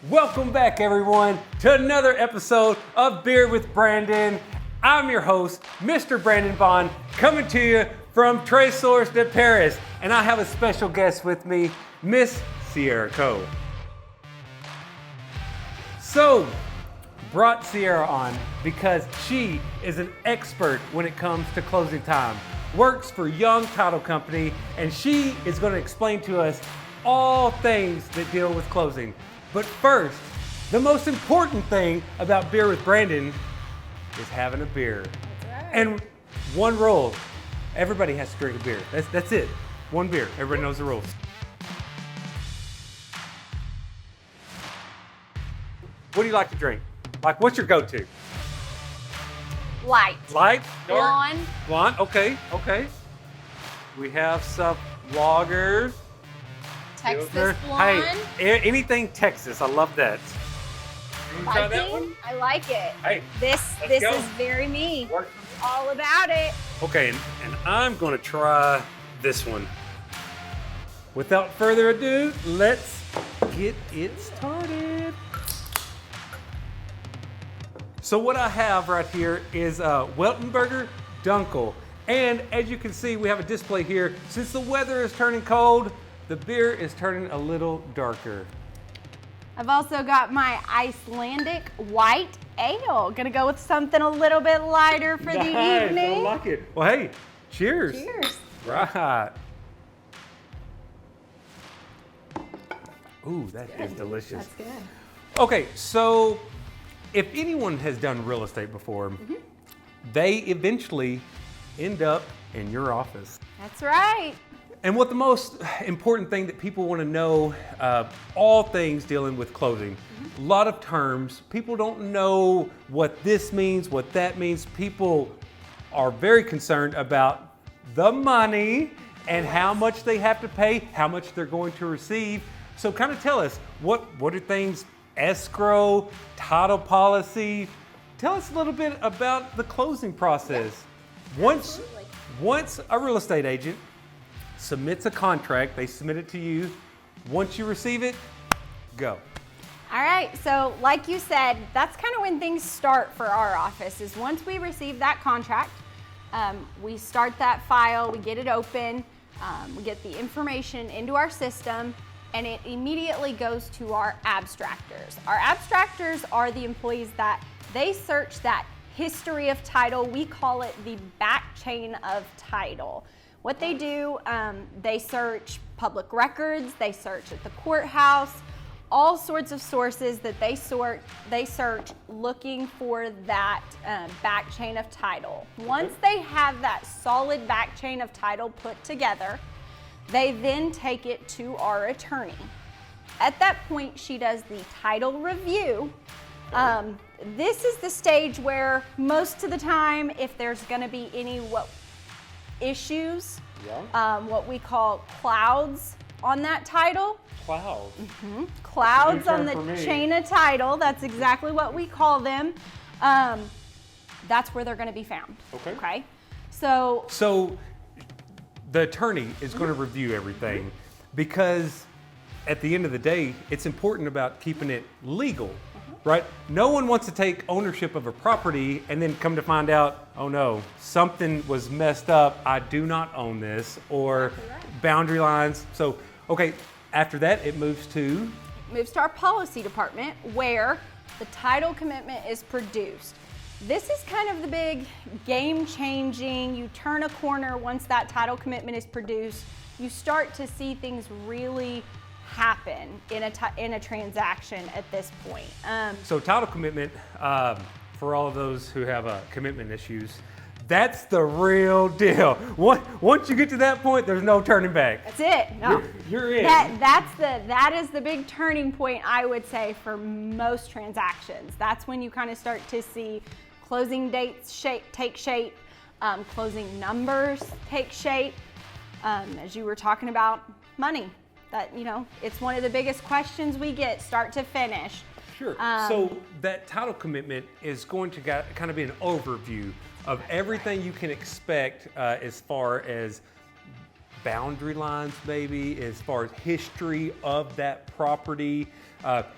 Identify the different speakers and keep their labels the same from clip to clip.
Speaker 1: Welcome back, everyone, to another episode of Beer with Brandon. I'm your host, Mr. Brandon Vaughn, coming to you from Tres Sources de Paris, and I have a special guest with me, Miss Sierra Coe. So, brought Sierra on because she is an expert when it comes to closing time, works for Young Title Company, and she is going to explain to us all things that deal with closing. But first, the most important thing about Beer with Brandon is having a beer.
Speaker 2: That's right.
Speaker 1: And one rule, everybody has to drink a beer. That's it. One beer. Everybody knows the rules. What do you like to drink? Like, what's your go-to?
Speaker 2: Light.
Speaker 1: Light? Dark?
Speaker 2: Blonde.
Speaker 1: Blonde? Okay. We have some lagers.
Speaker 2: Texas
Speaker 1: Pilsner.
Speaker 2: blonde.
Speaker 1: Hey, anything Texas. I love that. You wanna try that
Speaker 2: Viking.
Speaker 1: one?
Speaker 2: I like it.
Speaker 1: Hey,
Speaker 2: This
Speaker 1: let's go.
Speaker 2: is very me.
Speaker 1: Work.
Speaker 2: All about it.
Speaker 1: Okay, and I'm going to try this one. Without further ado, let's get it started. So what I have right here is Weltenberger Dunkel. And as you can see, we have a display here. Since the weather is turning cold, the beer is turning a little darker.
Speaker 2: I've also got my Icelandic white ale. Gonna go with something a little bit lighter for the
Speaker 1: Nice,
Speaker 2: evening.
Speaker 1: I like it. Well, hey, cheers.
Speaker 2: Cheers.
Speaker 1: Right. Ooh, that is delicious.
Speaker 2: That's good.
Speaker 1: Okay, so if anyone has done real estate before, they eventually end up in your office.
Speaker 2: That's right.
Speaker 1: And what the most important thing that people want to know, all things dealing with closing, a lot of terms, people don't know what this means, what that means. People are very concerned about the money and how much they have to pay, how much they're going to receive. So kind of tell us, what are things, escrow, title policy? Tell us a little bit about the closing process. Once a real estate agent submits a contract, they submit it to you. Once you receive it, go.
Speaker 2: All right, so like you said, that's kind of when things start for our office, is once we receive that contract, we start that file, we get it open, we get the information into our system, and it immediately goes to our abstractors. Our abstractors are the employees that they search that history of title. We call it the back chain of title. What they do, they search public records, they search at the courthouse, all sorts of sources that they search looking for that back chain of title. Once they have that solid back chain of title put together, they then take it to our attorney. At that point, she does the title review. This is the stage where most of the time, if there's gonna be any issues, what we call clouds on that title.
Speaker 1: Clouds.
Speaker 2: Clouds on the
Speaker 1: for me.
Speaker 2: chain of title, that's exactly what we call them. That's where they're gonna be found. Okay?
Speaker 1: So the attorney is going to review everything because at the end of the day, it's important about keeping it legal, right? No one wants to take ownership of a property and then come to find out, oh no, something was messed up. I do not own this, or boundary lines. So, okay, after that, it moves to
Speaker 2: our policy department where the title commitment is produced. This is kind of the big game changing. You turn a corner once that title commitment is produced. You start to see things really happen in a transaction at this point.
Speaker 1: So title commitment, for all of those who have commitment issues, that's the real deal. Once you get to that point, there's no turning back.
Speaker 2: That's it. No.
Speaker 1: You're in.
Speaker 2: That is the big turning point, I would say, for most transactions. That's when you kind of start to see closing dates take shape, closing numbers take shape. As you were talking about money, that, it's one of the biggest questions we get start to finish.
Speaker 1: Sure. So that title commitment is going to kind of be an overview of everything you can expect as far as boundary lines, maybe, as far as history of that property,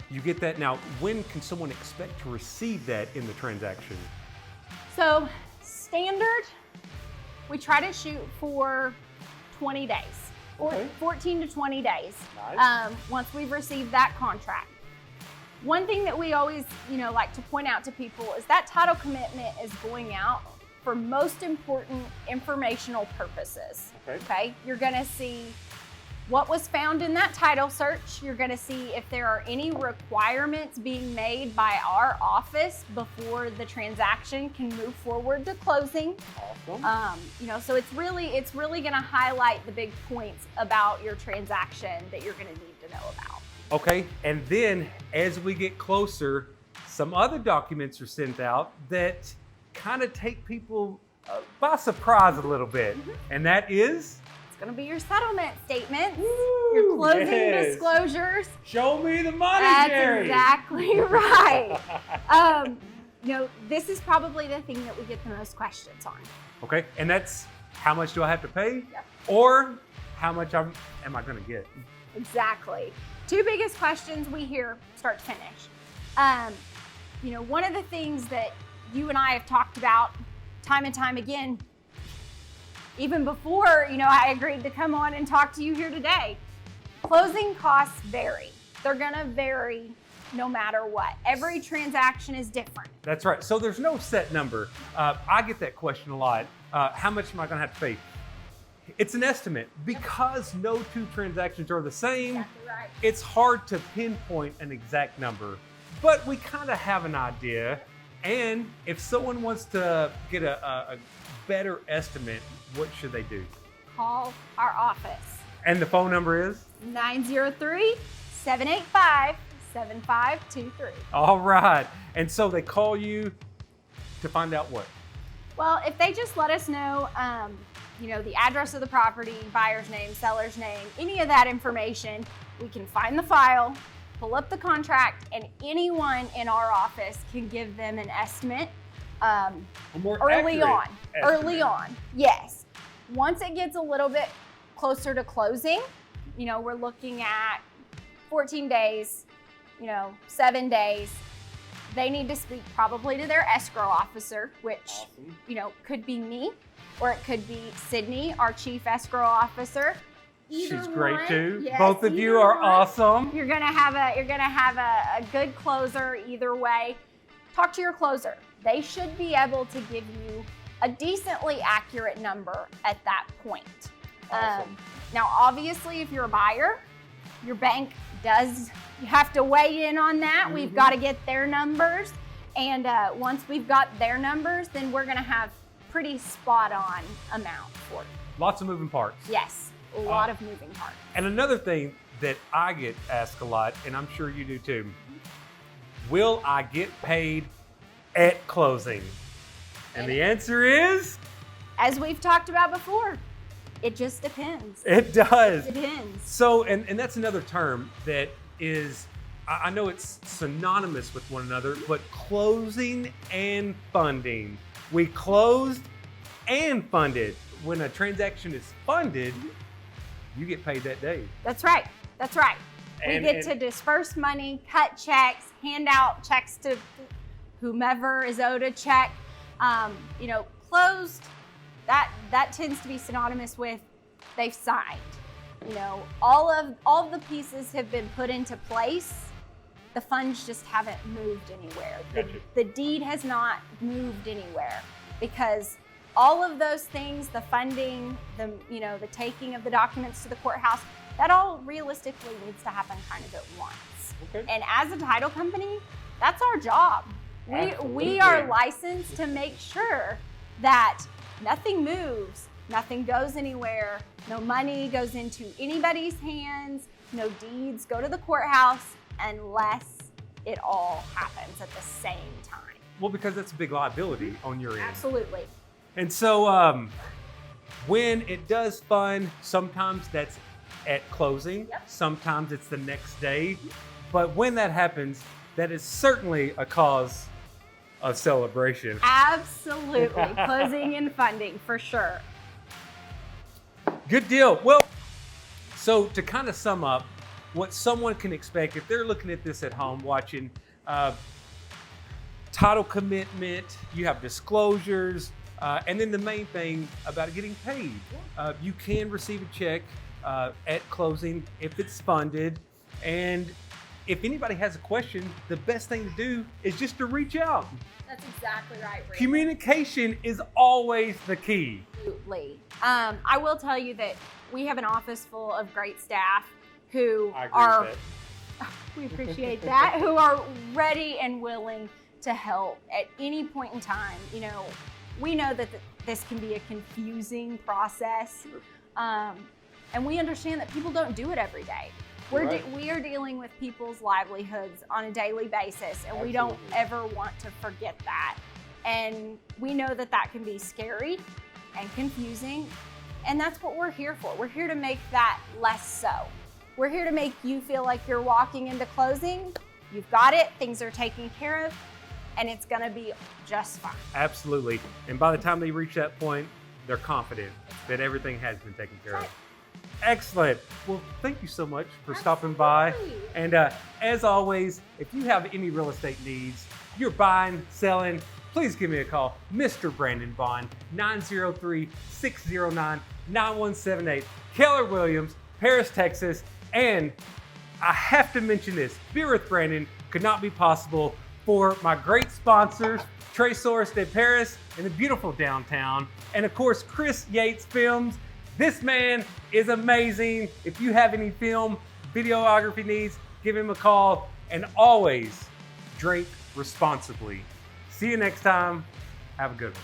Speaker 1: You get that. Now, when can someone expect to receive that in the transaction?
Speaker 2: So standard, we try to shoot for 20 days,
Speaker 1: Okay.
Speaker 2: 14 to 20 days.
Speaker 1: Nice.
Speaker 2: Once we've received that contract. One thing that we always, like to point out to people is that title commitment is going out for most important informational purposes. Okay? You're gonna see what was found in that title search. You're gonna see if there are any requirements being made by our office before the transaction can move forward to closing.
Speaker 1: Awesome.
Speaker 2: So it's really gonna highlight the big points about your transaction that you're gonna need to know about.
Speaker 1: Okay, and then as we get closer, some other documents are sent out that kind of take people by surprise a little bit, and that is?
Speaker 2: It's going to be your settlement statements,
Speaker 1: Woo,
Speaker 2: your closing
Speaker 1: yes.
Speaker 2: disclosures.
Speaker 1: Show me the money,
Speaker 2: That's
Speaker 1: Jerry.
Speaker 2: exactly right. This is probably the thing that we get the most questions on.
Speaker 1: Okay, and that's how much do I have to pay?
Speaker 2: Yep.
Speaker 1: Or how much am I going to get?
Speaker 2: Exactly. Two biggest questions we hear start to finish. One of the things that you and I have talked about time and time again, even before, I agreed to come on and talk to you here today, closing costs vary. They're gonna vary no matter what. Every transaction is different.
Speaker 1: That's right. So there's no set number. I get that question a lot. How much am I going to have to pay? It's an estimate. Because no two transactions are the same,
Speaker 2: Exactly right.
Speaker 1: it's hard to pinpoint an exact number, but we kind of have an idea. And if someone wants to get a better estimate, what should they do?
Speaker 2: Call our office.
Speaker 1: And the phone number is?
Speaker 2: 903-785-7523.
Speaker 1: All right. And so they call you to find out what?
Speaker 2: Well, if they just let us know, the address of the property, buyer's name, seller's name, any of that information, we can find the file, pull up the contract, and anyone in our office can give them an estimate early on. Yes. Once it gets a little bit closer to closing, we're looking at 14 days, 7 days. They need to speak probably to their escrow officer, which,
Speaker 1: Awesome.
Speaker 2: Could be me, or it could be Sydney, our chief escrow officer.
Speaker 1: She's great too.
Speaker 2: Yes,
Speaker 1: Both of you
Speaker 2: either
Speaker 1: are
Speaker 2: one.
Speaker 1: awesome.
Speaker 2: You're gonna have a good closer either way. Talk to your closer. They should be able to give you a decently accurate number at that point.
Speaker 1: Awesome.
Speaker 2: Now, obviously, if you're a buyer, your bank you have to weigh in on that.
Speaker 1: Mm-hmm.
Speaker 2: We've got to get their numbers. And once we've got their numbers, then we're gonna have pretty spot on amount for it.
Speaker 1: Lots of moving parts.
Speaker 2: Yes, a lot of moving parts.
Speaker 1: And another thing that I get asked a lot, and I'm sure you do too, will I get paid at closing? And the answer is?
Speaker 2: As we've talked about before, it just depends.
Speaker 1: It does.
Speaker 2: It depends.
Speaker 1: So, and that's another term that is, I know it's synonymous with one another, but closing and funding. We closed and funded. When a transaction is funded, you get paid that day.
Speaker 2: That's right. That's right. We
Speaker 1: And-
Speaker 2: get
Speaker 1: and-
Speaker 2: to disperse money, cut checks, hand out checks to whomever is owed a check. Closed, that tends to be synonymous with they've signed. All of the pieces have been put into place. The funds just haven't moved anywhere.
Speaker 1: Gotcha.
Speaker 2: The deed has not moved anywhere because all of those things, the funding, the taking of the documents to the courthouse, that all realistically needs to happen kind of at once.
Speaker 1: Okay.
Speaker 2: And as a title company, that's our job. We
Speaker 1: Absolutely.
Speaker 2: are licensed to make sure that nothing moves, nothing goes anywhere, no money goes into anybody's hands, no deeds go to the courthouse unless it all happens at the same time.
Speaker 1: Well, because that's a big liability on your end.
Speaker 2: Absolutely.
Speaker 1: And so when it does fund, sometimes that's at closing,
Speaker 2: Yep.
Speaker 1: sometimes it's the next day. But when that happens, that is certainly a cause of celebration.
Speaker 2: Absolutely. Closing and funding for sure.
Speaker 1: Good deal. Well, so to kind of sum up, what someone can expect if they're looking at this at home watching. Title commitment, you have disclosures, and then the main thing about getting paid. You can receive a check at closing if it's funded. And if anybody has a question, the best thing to do is just to reach out.
Speaker 2: That's exactly right, Brandon.
Speaker 1: Communication is always the key.
Speaker 2: Absolutely. I will tell you that we have an office full of great staff who we appreciate that, who are ready and willing to help at any point in time. You know, we know that this can be a confusing process, and we understand that people don't do it every day. We are dealing with people's livelihoods on a daily basis, and we don't ever want to forget that. And we know that that can be scary and confusing, and that's what we're here for. We're here to make that less so. We're here to make you feel like you're walking into closing, you've got it, things are taken care of, and it's gonna be just fine.
Speaker 1: Absolutely. And by the time they reach that point, they're confident that everything has been taken care of. Excellent. Well, thank you so much for stopping by. And as always, if you have any real estate needs, you're buying, selling, please give me a call. Mr. Brandon Bond, 903-609-9178. Keller Williams, Paris, Texas. And I have to mention this, Beer with Brandon could not be possible for my great sponsors, Tresors de Paris in the beautiful downtown, and of course, Chris Yates Films. This man is amazing. If you have any film, videography needs, give him a call, and always drink responsibly. See you next time. Have a good one.